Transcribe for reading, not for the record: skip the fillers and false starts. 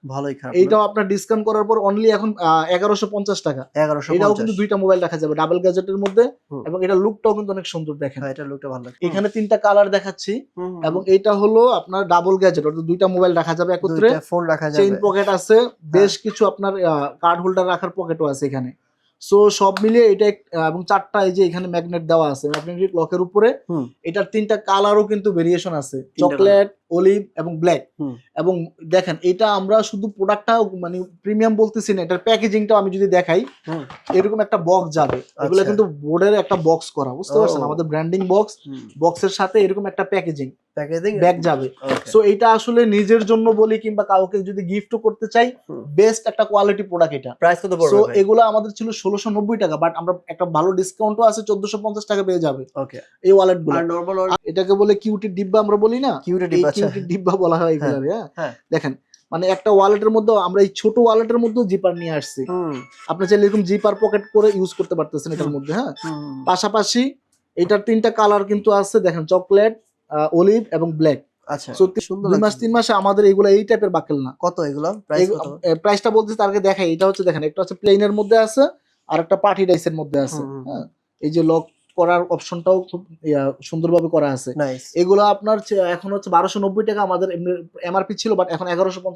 ভালোই খারাপ এইটাও আপনার ডিসকাউন্ট করার পর অনলি এখন 1150 টাকা। 1150 এটাও কিন্তু দুইটা মোবাইল রাখা যাবে ডাবল গ্যাজেটের মধ্যে, হুম। এবং এটা লুকটাও কিন্তু অনেক সুন্দর দেখেন। হ্যাঁ, এটা লুকটা ভালো লাগে। এখানে তিনটা কালার দেখাচ্ছি, এবং এটা হলো আপনার ডাবল গ্যাজেট, অর্থাৎ দুইটা মোবাইল রাখা যাবে একত্রে, দুইটা ফোন রাখা চেইন যাবে। পকেট আছে, বেশ কিছু আপনার কার্ড হোল্ডার রাখার পকেটও আছে এখানে। সো সব মিলিয়ে এটা এবং চারটা এই যে এখানে ম্যাগনেট দেওয়া আছে, ম্যাগনেটিক লকের উপরে। হুম। এটার তিনটা কালারও কিন্তু ভেরিয়েশন আছে, তিনটা চকলেট, অলিভ এবং ব্ল্যাক। হুম। এবং দেখেন এটা আমরা শুধু প্রোডাক্টটা মানে প্রিমিয়াম বলতেছি না, এটার প্যাকেজিংটাও আমি যদি দেখাই, হুম। এরকম একটা বক্স যাবে, এগুলো আচ্ছা। কিন্তু বোর্ডের একটা বক্স করা, বুঝতে পারছেন, ও। আমাদের ব্র্যান্ডিং বক্স, হুম। বক্সের সাথে এরকম একটা প্যাকেজিং প্যাকেজিং ব্যাগ যাবে। ওকে। সো এটা আসলে নিজের জন্য বলি কিংবা কাউকে যদি গিফটও করতে চাই, হুম। বেস্ট একটা কোয়ালিটি প্রোডাক্ট এটা। প্রাইস কত সো পড়বে ভাই? এগুলো আমাদের ছিল 1690 টাকা, বাট আমরা একটা ভালো ডিসকাউন্টও আছে, 1450 টাকা পেয়ে যাবে ওকে। এই ওয়ালেট গুলো। আর নরমাল এটাকে বলে কিউটির ডিব্বা আমরা বলি না, কিউটের এই ডিব্বা, আচ্ছা। কিউটির ডিব্বা বলা হয় হ্যাঁ, এগুলারে। হ্যাঁ, হ্যাঁ। দেখেন মানে একটা ওয়ালেটের মধ্যে আমরা এই ছোট ওয়ালেটের মধ্যেও জিপার নিয়ে আসছি, হুম। আপনি চাইলে এরকম জিপার পকেট করে ইউজ করতে পারতেছেন এটার হুম। মধ্যে। হ্যাঁ, হুম। পাশাপাশি এটার তিনটা কালার কিন্তু আছে, দেখেন চকলেট, অলিভ এবং ব্ল্যাক। আচ্ছা, সো সুন্দর 2 মাস লাগছে। 3 মাসে আমাদের এগুলো এই টাইপের বাকেল না। কত এগুলো? প্রাইস কত? প্রাইসটা বলতেছি তার আগে দেখাই, এটা হচ্ছে দেখেন, একটা হচ্ছে প্লেনের মধ্যে আছে, আর একটা পার্টি ডাইসের মধ্যে আছে। হুম, হুম, হ্যাঁ, এই যে লক করার অপশনটাও খুব সুন্দরভাবে করা আছে। নাইস। এগুলো আপনার এখন হচ্ছে 1290 টাকা, আমাদের এমআরপি ছিল, বাট এখন 1150